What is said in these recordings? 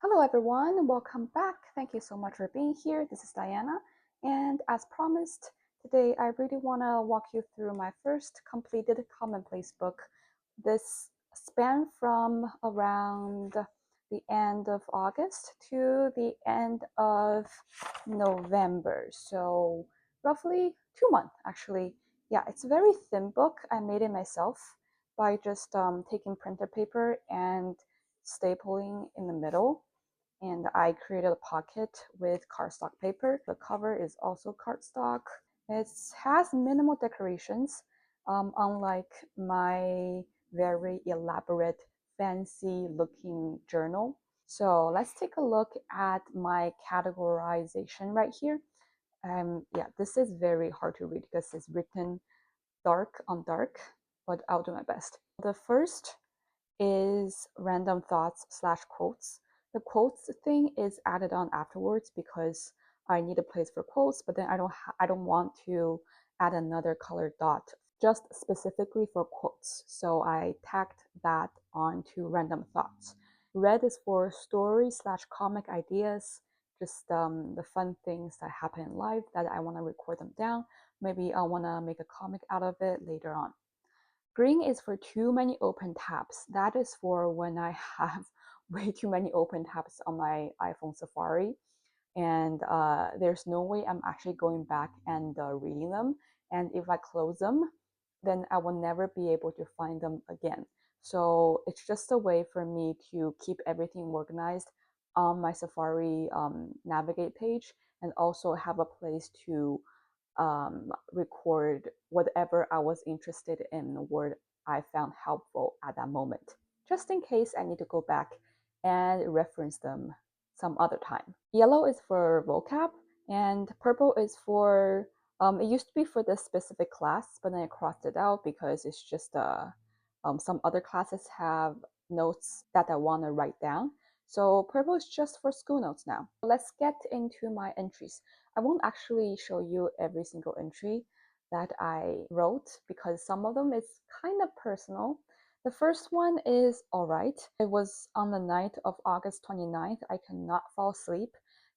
Hello everyone, welcome back. Thank you so much for being here. This is Diana, and as promised, today I really want to walk you through my first completed commonplace book. This span from around the end of August to the end of November, so roughly 2 months actually. Yeah, it's a very thin book. I made it myself by just taking printer paper and stapling in the middle, and I created a pocket with cardstock paper. The cover is also cardstock. It has minimal decorations, unlike my very elaborate, fancy looking journal. So let's take a look at my categorization right here. Yeah, this is very hard to read because it's written dark on dark, but I'll do my best. The first is random thoughts slash quotes. The quotes thing is added on afterwards because I need a place for quotes, but then I don't want to add another colored dot just specifically for quotes. So I tacked that onto random thoughts. Red is for story slash comic ideas, just the fun things that happen in life that I want to record them down. Maybe I want to make a comic out of it later on. Green is for too many open tabs. That is for when I have way too many open tabs on my iPhone Safari, and there's no way I'm actually going back and reading them. And if I close them, then I will never be able to find them again. So it's just a way for me to keep everything organized on my Safari navigate page, and also have a place to record whatever I was interested in, the word I found helpful at that moment, just in case I need to go back and reference them some other time. Yellow is for vocab, and purple is for, it used to be for this specific class, but then I crossed it out because it's just some other classes have notes that I want to write down. So purple is just for school notes now. Let's get into my entries. I won't actually show you every single entry that I wrote because some of them is kind of personal. The first one is all right. It was on the night of August 29th. I cannot fall asleep,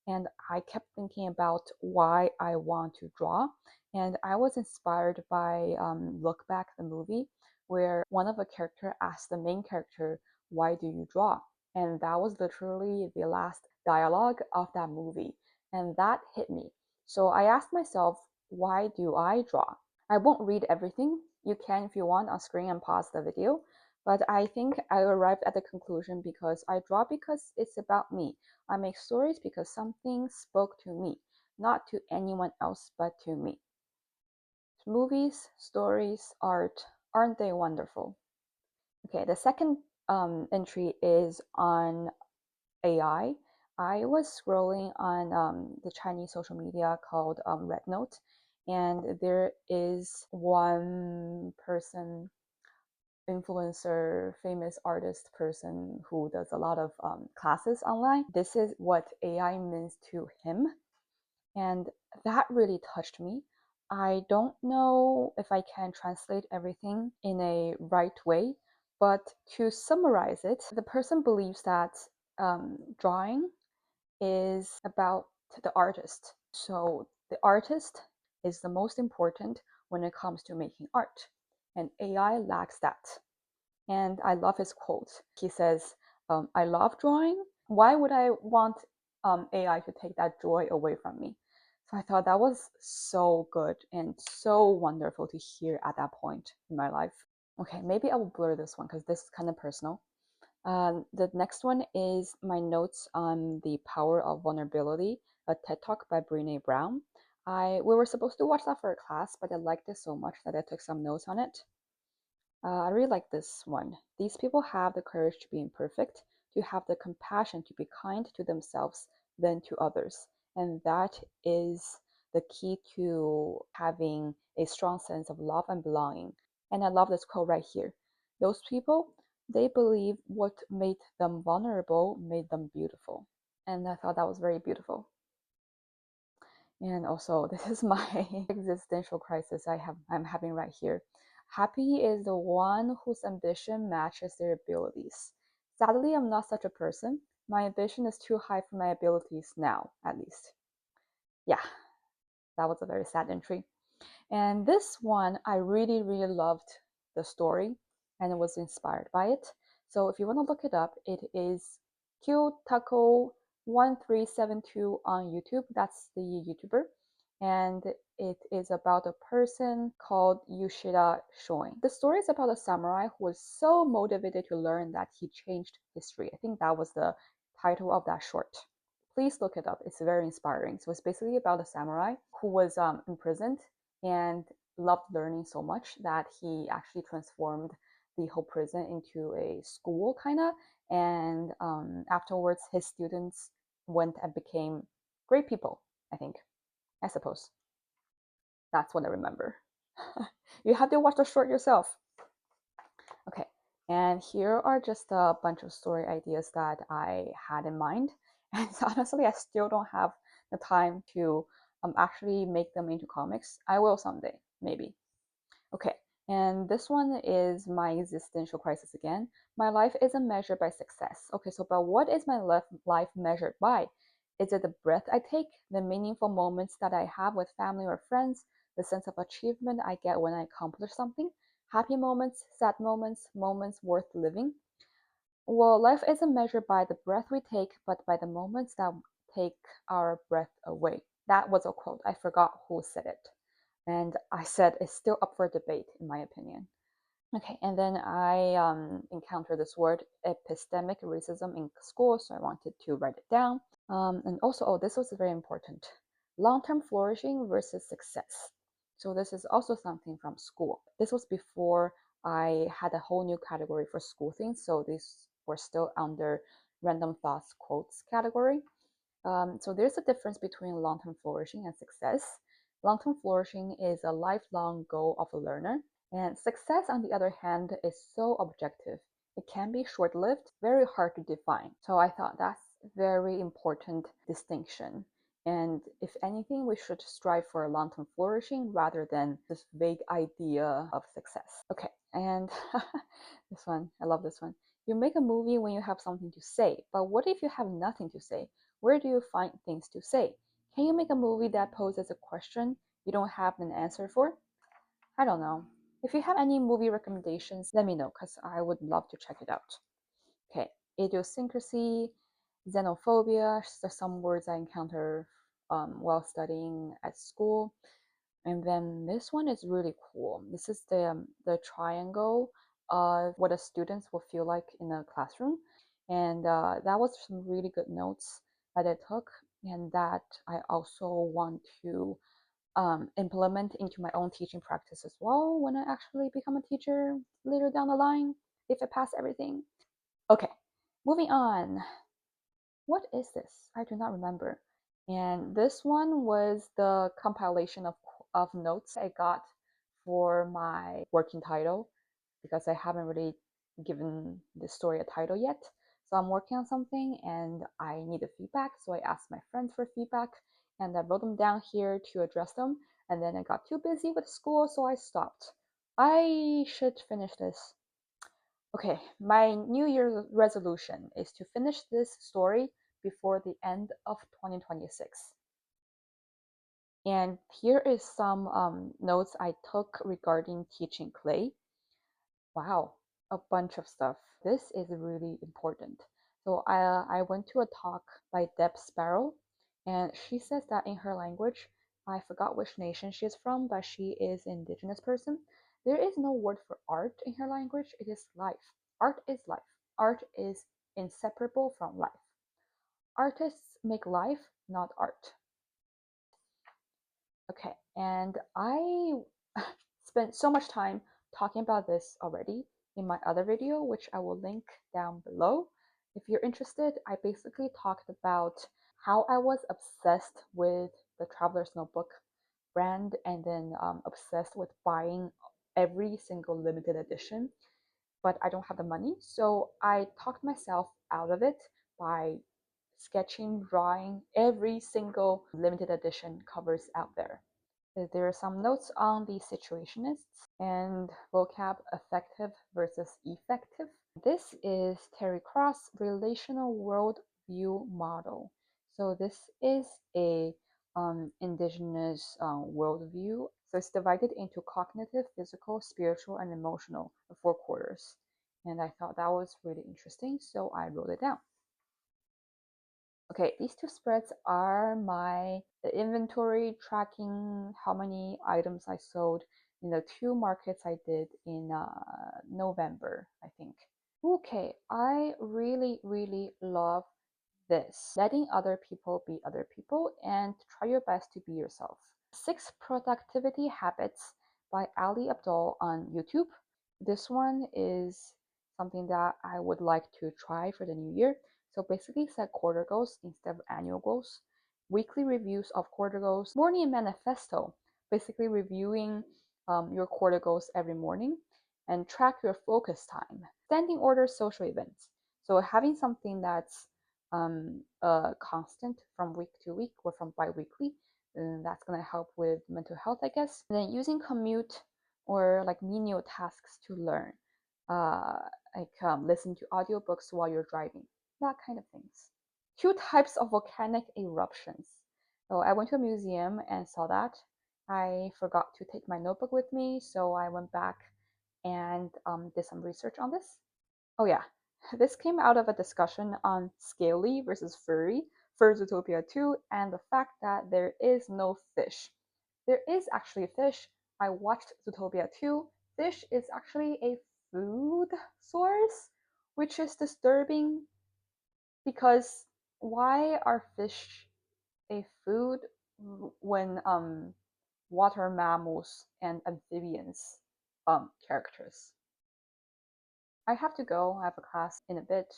and I kept thinking about why I want to draw. And I was inspired by Look Back, the movie, where one of the character asked the main character, "Why do you draw?" And that was literally the last dialogue of that movie. And that hit me. So I asked myself, why do I draw? I won't read everything. You can, if you want, on screen and pause the video. But I think I arrived at the conclusion because I draw because it's about me. I make stories because something spoke to me, not to anyone else but to me. Movies, stories, art, aren't they wonderful? Okay, the second entry is on AI. I was scrolling on the Chinese social media called Red Note, and there is one person, influencer, famous artist person who does a lot of classes online. This is what AI means to him, and that really touched me. I don't know if I can translate everything in a right way, but to summarize it, the person believes that drawing is about the artist. So the artist is the most important when it comes to making art, and AI lacks that. And I love his quote. He says, I love drawing. Why would I want AI to take that joy away from me? So I thought that was so good and so wonderful to hear at that point in my life. Okay, maybe I will blur this one because this is kind of personal. The next one is my notes on the power of vulnerability, a TED Talk by Brené Brown. We were supposed to watch that for a class, but I liked it so much that I took some notes on it. I really like this one. These people have the courage to be imperfect, to have the compassion to be kind to themselves than to others. And that is the key to having a strong sense of love and belonging. And I love this quote right here. Those people, they believe what made them vulnerable made them beautiful. And I thought that was very beautiful. And also, this is my existential crisis I'm having right here. Happy is the one whose ambition matches their abilities. Sadly, I'm not such a person. My ambition is too high for my abilities now, at least. Yeah, that was a very sad entry. And this one, I really, really loved the story and was inspired by it. So if you want to look it up, it is QTaco1372 on YouTube. That's the YouTuber. And it is about a person called Yoshida Shoin. The story is about a samurai who was so motivated to learn that he changed history. I think that was the title of that short. Please look it up. It's very inspiring. So it's basically about a samurai who was imprisoned and loved learning so much that he actually transformed the whole prison into a school, kind of. And afterwards, his students went and became great people, I think. I suppose. That's what I remember. You have to watch the short yourself. Okay, and here are just a bunch of story ideas that I had in mind. And honestly, I still don't have the time to actually make them into comics. I will someday, maybe. Okay, and this one is my existential crisis again. My life isn't measured by success. Okay, so but what is my life measured by? Is it the breath I take, the meaningful moments that I have with family or friends, the sense of achievement I get when I accomplish something, happy moments, sad moments, moments worth living? Well, life isn't measured by the breath we take, but by the moments that take our breath away. That was a quote. I forgot who said it. And I said it's still up for debate, in my opinion. Okay, and then I encountered this word epistemic racism in school, so I wanted to write it down. And also, oh, this was very important, long-term flourishing versus success. So this is also something from school. This was before I had a whole new category for school things, so these were still under random thoughts quotes category. So there's a difference between long-term flourishing and success. Long-term flourishing is a lifelong goal of a learner, and success, on the other hand, is so objective. It can be short-lived, very hard to define. So I thought that's a very important distinction. And if anything, we should strive for long-term flourishing rather than this vague idea of success. Okay, and this one, I love this one. You make a movie when you have something to say, but what if you have nothing to say? Where do you find things to say? Can you make a movie that poses a question you don't have an answer for? I don't know. If you have any movie recommendations, let me know because I would love to check it out. Okay, idiosyncrasy, xenophobia, some words I encounter while studying at school. And then this one is really cool. This is the triangle of what the students will feel like in a classroom. And that was some really good notes that I took and that I also want to implement into my own teaching practice as well when I actually become a teacher later down the line, if I pass everything. Okay, moving on. What is this? I do not remember. And this one was the compilation of notes I got for my working title because I haven't really given this story a title yet. So I'm working on something and I needed feedback. So I asked my friends for feedback and I wrote them down here to address them. And then I got too busy with school, so I stopped. I should finish this. Okay, my New Year's resolution is to finish this story before the end of 2026. And here is some notes I took regarding teaching clay. Wow, a bunch of stuff. This is really important. So I went to a talk by Deb Sparrow, and she says that in her language, I forgot which nation she is from, but she is an indigenous person. There is no word for art in her language. It is life. Art is life. Art is inseparable from life. Artists make life, not art. Okay, and I spent so much time talking about this already in my other video, which I will link down below. If you're interested, I basically talked about how I was obsessed with the Traveler's Notebook brand and then obsessed with buying every single limited edition, but I don't have the money. So I talked myself out of it by sketching, drawing every single limited edition covers out there. There are some notes on the situationists and vocab effective versus effective. This is Terry Cross, Relational World worldview model. So this is a indigenous worldview. So it's divided into cognitive, physical, spiritual, and emotional, the four quarters. And I thought that was really interesting, so I wrote it down. Okay, these two spreads are my inventory tracking how many items I sold in the two markets I did in November, I think. Okay, I really, really love this. Letting other people be other people and try your best to be yourself. 6 Productivity Habits by Ali Abdul on YouTube. This one is something that I would like to try for the new year. So basically set quarter goals instead of annual goals. Weekly reviews of quarter goals. Morning manifesto, basically reviewing your quarter goals every morning and track your focus time. Standing order social events. So having something that's constant from week to week or from bi-weekly, that's going to help with mental health, I guess. And then using commute or like menial tasks to learn, uh, listen to audiobooks while you're driving, that kind of things. 2 types of volcanic eruptions. So I went to a museum and saw that. I forgot to take my notebook with me, so I went back and did some research on this. Oh yeah, this came out of a discussion on scaly versus furry for Zootopia 2 and the fact that there is no fish. There is actually a fish. I watched Zootopia 2. Fish is actually a food source, which is disturbing because why are fish a food when water mammals and amphibians characters? I have to go. I have a class in a bit.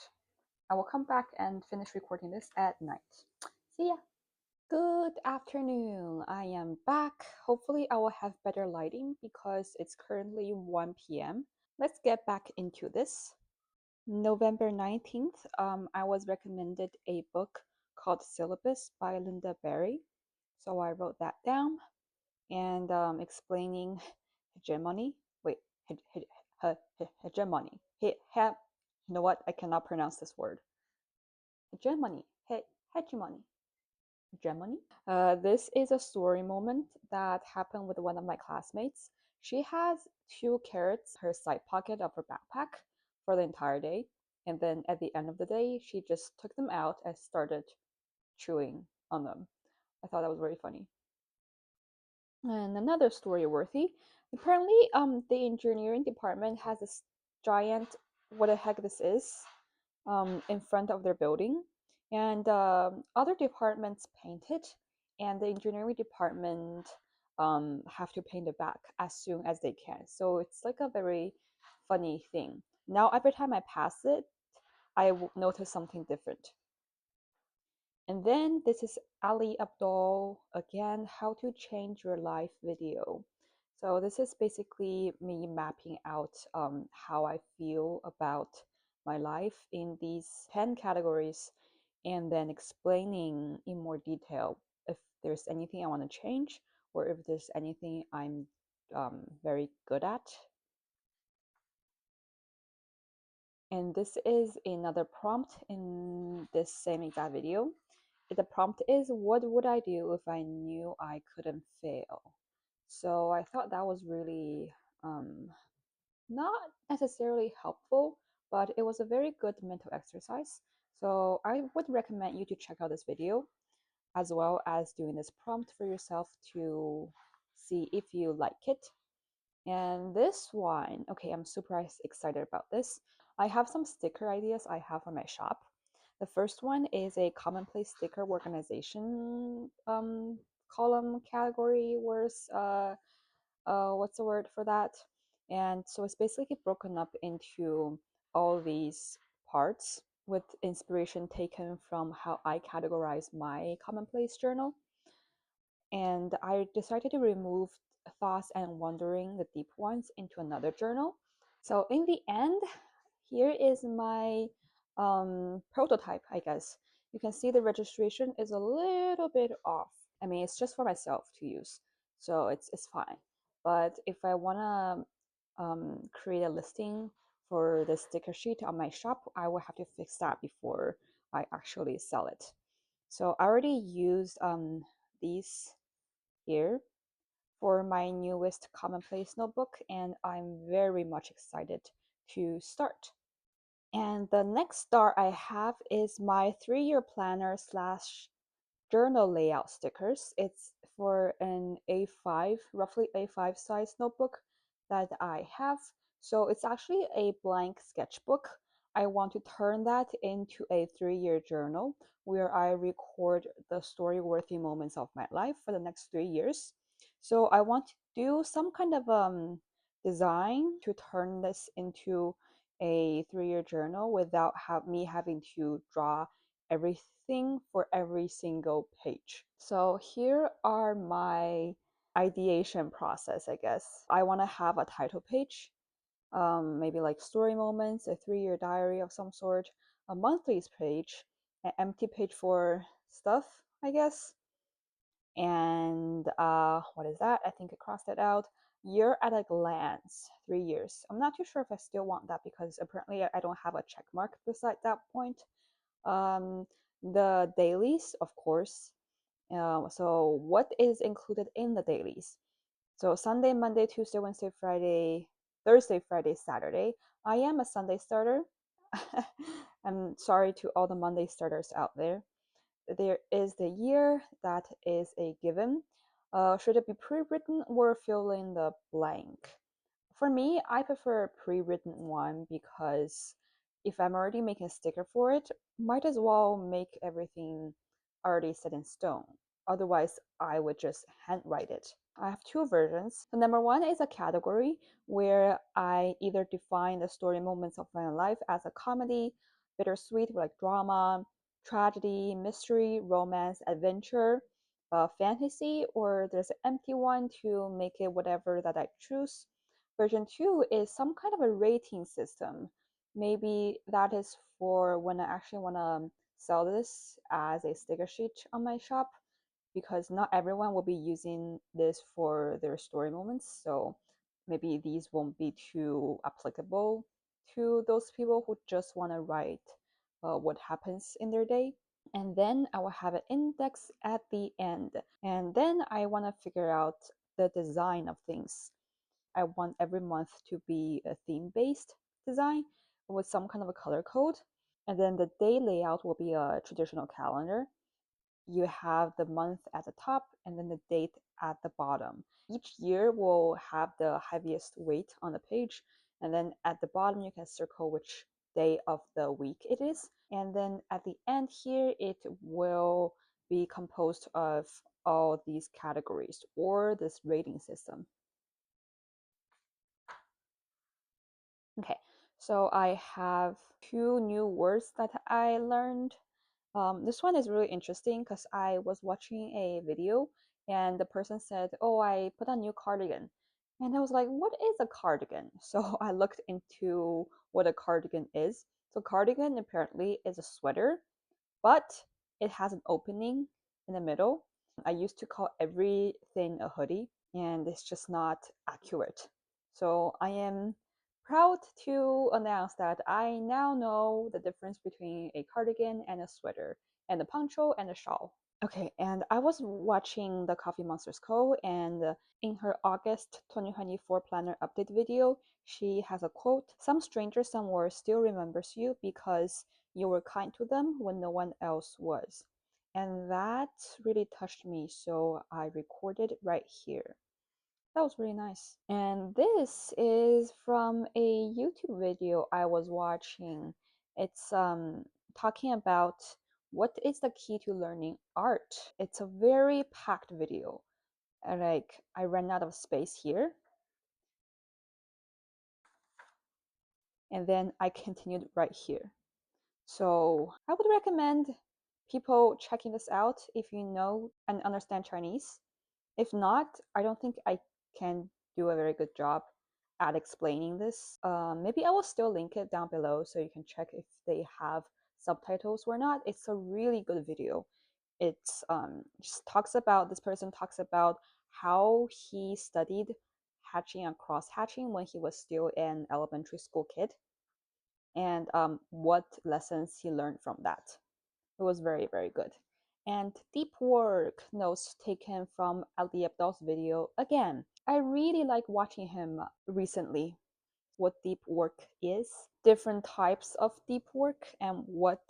I will come back and finish recording this at night. See ya. Good afternoon. I am back. Hopefully, I will have better lighting because it's currently 1 p.m. Let's get back into this. November 19th, I was recommended a book called Syllabus by Linda Berry. So I wrote that down and explaining hegemony. Wait, hegemony. You know what? I cannot pronounce this word. Hegemony. Hegemony. Hegemony. This is a story moment that happened with one of my classmates. She has 2 carrots in her side pocket of her backpack for the entire day. And then at the end of the day, she just took them out and started chewing on them. I thought that was very funny. And another story worthy. Apparently, the engineering department has this giant, what the heck this is, in front of their building, and other departments paint it, and the engineering department have to paint it back as soon as they can. So it's like a very funny thing. Now every time I pass it, I notice something different. And then this is Ali Abdul again, how to change your life video. So this is basically me mapping out how I feel about my life in these 10 categories and then explaining in more detail if there's anything I want to change or if there's anything I'm very good at. And this is another prompt in this same exact video. The prompt is, what would I do if I knew I couldn't fail? So I thought that was really not necessarily helpful, but it was a very good mental exercise. So I would recommend you to check out this video as well as doing this prompt for yourself to see if you like it. And this one, okay, I'm super excited about this. I have some sticker ideas I have on my shop. The first one is a commonplace sticker organization column category. What's the word for that? And so it's basically broken up into all these parts with inspiration taken from how I categorize my commonplace journal. And I decided to remove thoughts and wondering, the deep ones, into another journal. So in the end, here is my prototype, I guess. You can see the registration is a little bit off. I mean, it's just for myself to use, so it's fine. But if I want to create a listing for the sticker sheet on my shop, I will have to fix that before I actually sell it. So I already used these here for my newest commonplace notebook, and I'm very much excited to start. And the next start I have is my 3-year planner slash journal layout stickers. It's for an A5, roughly A5 size notebook that I have. So it's actually a blank sketchbook. I want to turn that into a 3-year journal where I record the story-worthy moments of my life for the next 3 years. So I want to do some kind of design to turn this into a 3-year journal without me having to draw everything for every single page. So here are my ideation process, I guess. I want to have a title page, maybe like story moments, a 3-year diary of some sort, a monthlies page, an empty page for stuff, I guess. And what is that? I think I crossed it out. Year at a glance, 3 years. I'm not too sure if I still want that because apparently I don't have a check mark beside that point. Um, the dailies, of course. So what is included in the dailies? So Sunday, Monday, Tuesday, Wednesday, Friday, Thursday, Friday, Saturday. I am a Sunday starter. I'm sorry to all the Monday starters out there. There is the year that is a given. Should it be pre-written or fill in the blank? For me, I prefer a pre-written one because if I'm already making a sticker for it, might as well make everything already set in stone. Otherwise, I would just handwrite it. I have two versions. So number one is a category where I either define the story moments of my life as a comedy, bittersweet like drama, tragedy, mystery, romance, adventure, fantasy, or there's an empty one to make it whatever that I choose. Version 2 is some kind of a rating system. Maybe that is for when I actually want to sell this as a sticker sheet on my shop because not everyone will be using this for their story moments. So maybe these won't be too applicable to those people who just want to write what happens in their day. And then I will have an index at the end. And then I want to figure out the design of things. I want every month to be a theme-based design with some kind of a color code. And then the day layout will be a traditional calendar. You have the month at the top and then the date at the bottom. Each year will have the heaviest weight on the page. And then at the bottom, you can circle which day of the week it is. And then at the end here, it will be composed of all these categories or this rating system. Okay, so I have two new words that I learned. This one is really interesting because I was watching a video and the person said, "Oh, I put a new cardigan." And I was like, "What is a cardigan?" So I looked into what a cardigan is. So, cardigan apparently is a sweater, but it has an opening in the middle. I used to call everything a hoodie, and it's just not accurate. So I am proud to announce that I now know the difference between a cardigan and a sweater, and a poncho and a shawl. Okay, and I was watching the Coffee Monsters Co. and in her August 2024 planner update video, she has a quote: "Some stranger somewhere still remembers you because you were kind to them when no one else was." And that really touched me, so I recorded right here. That was really nice. And this is from a YouTube video I was watching. It's talking about what is the key to learning art. It's a very packed video. Like I ran out of space here. And then I continued right here. So I would recommend people checking this out if you know and understand Chinese. If not, I don't think I can do a very good job at explaining this. Maybe I will still link it down below so you can check if they have subtitles or not. It's a really good video. It's just talks about this person talks about how he studied hatching and cross hatching when he was still an elementary school kid and what lessons he learned from that. It was very, very good. And deep work notes taken from Ali Abdal's video again. I really like watching him recently. What deep work is, different types of deep work, and what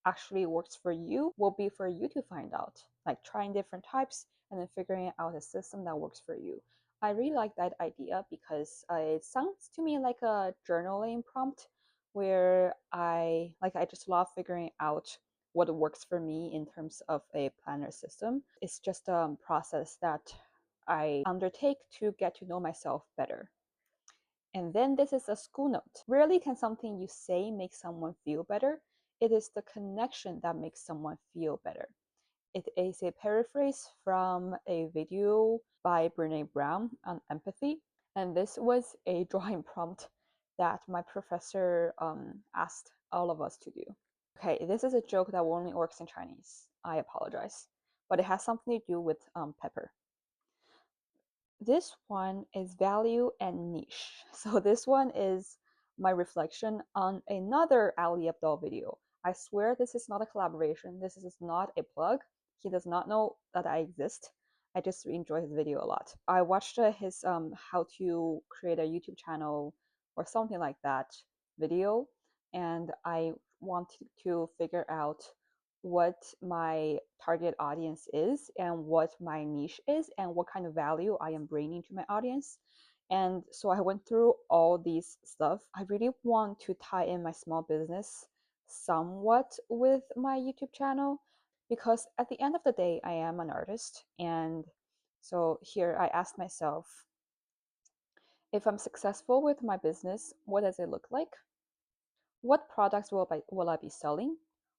actually works for you will be for you to find out. Like trying different types and then figuring out a system that works for you. I really like that idea because it sounds to me like a journaling prompt where I just love figuring out what works for me in terms of a planner system. It's just a process that I undertake to get to know myself better. And then this is a school note. Rarely can something you say make someone feel better. It is the connection that makes someone feel better. It is a paraphrase from a video by Brene Brown on empathy. And this was a drawing prompt that my professor asked all of us to do. Okay, this is a joke that only works in Chinese. I apologize. But it has something to do with pepper. This one is value and niche. So this one is my reflection on another Ali Abdal video. I swear this is not a collaboration. This is not a plug. He does not know that I exist. I just enjoy his video a lot. I watched his how to create a YouTube channel or something like that video, and I wanted to figure out what my target audience is and what my niche is and what kind of value I am bringing to my audience. And so I went through all these stuff. I really want to tie in my small business somewhat with my YouTube channel because at the end of the day, I am an artist. And so here I asked myself, if I'm successful with my business, what does it look like? What products will I be selling?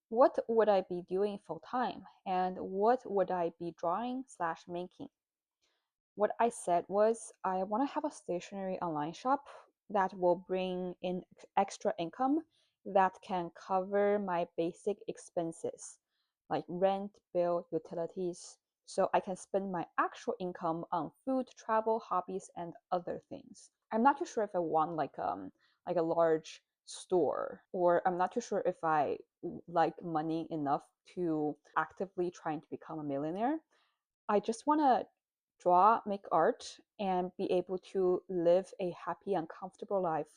What would I be doing full time? And what would I be drawing slash making? What I said was I want to have a stationery online shop that will bring in extra income that can cover my basic expenses like rent, bill, utilities, so I can spend my actual income on food, travel, hobbies, and other things. I'm not too sure if I want like a large store, or I'm not too sure if I like money enough to actively trying to become a millionaire. I just want to draw, make art, and be able to live a happy and comfortable life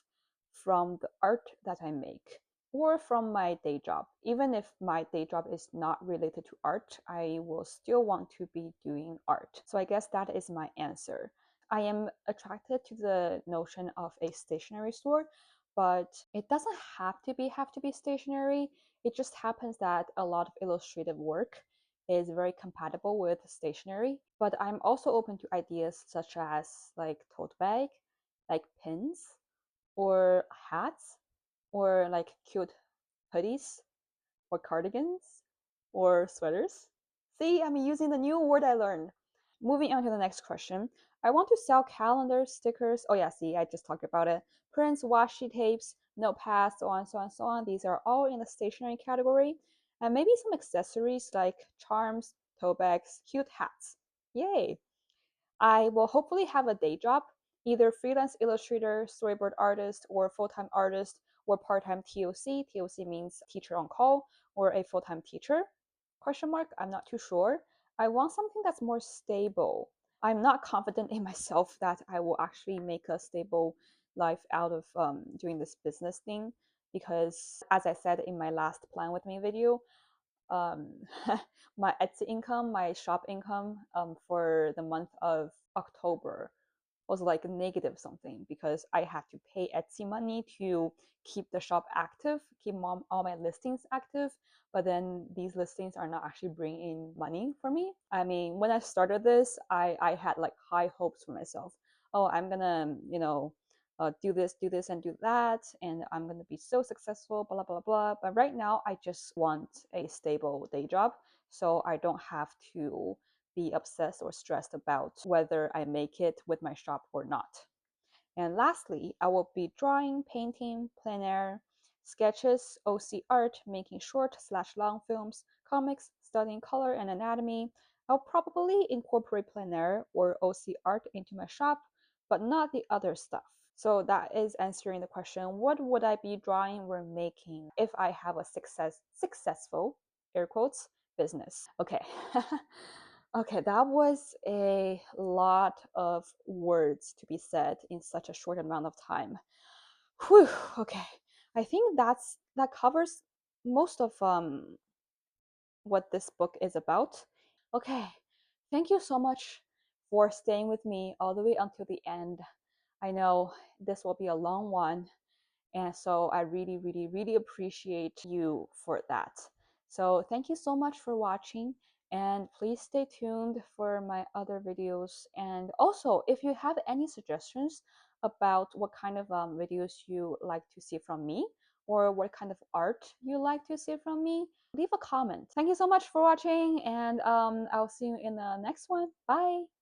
from the art that I make or from my day job. Even if my day job is not related to art, I will still want to be doing art. So I guess that is my answer. I am attracted to the notion of a stationery store, but it doesn't have to be stationery. It just happens that a lot of illustrative work is very compatible with stationery, but I'm also open to ideas such as like tote bag, like pins, or hats, or like cute hoodies, or cardigans, or sweaters. See, I'm using the new word I learned. Moving on to the next question. I want to sell calendars, stickers. Oh yeah, see, I just talked about it. Prints, washi tapes, notepads, so on, so on, so on. These are all in the stationery category. And maybe some accessories like charms, tote bags, cute hats. Yay! I will hopefully have a day job, either freelance illustrator, storyboard artist, or full-time artist, or part-time TOC. TOC means teacher on call, or a full-time teacher. Question mark, I'm not too sure. I want something that's more stable. I'm not confident in myself that I will actually make a stable life out of doing this business thing because, as I said in my last Plan With Me video, um, my Etsy income, my shop income for the month of October was like negative something because I had to pay Etsy money to keep the shop active, keep all my listings active. But then these listings are not actually bringing in money for me. I mean, when I started this, I had like high hopes for myself. Oh, I'm gonna, do this, and do that, and I'm gonna be so successful, blah blah blah. But right now, I just want a stable day job, so I don't have to be obsessed or stressed about whether I make it with my shop or not. And lastly, I will be drawing, painting, plein air, sketches, OC art, making short slash long films, comics, studying color and anatomy. I'll probably incorporate plein air or OC art into my shop, but not the other stuff. So that is answering the question, what would I be drawing or making if I have a successful air quotes, business. Okay. Okay, that was a lot of words to be said in such a short amount of time. Whew, okay. I think that covers most of what this book is about. Okay, thank you so much for staying with me all the way until the end. I know this will be a long one, and so I really, really, really appreciate you for that. So thank you so much for watching, and please stay tuned for my other videos. And also, if you have any suggestions about what kind of videos you like to see from me, or what kind of art you like to see from me, leave a comment. Thank you so much for watching, and I'll see you in the next one. Bye!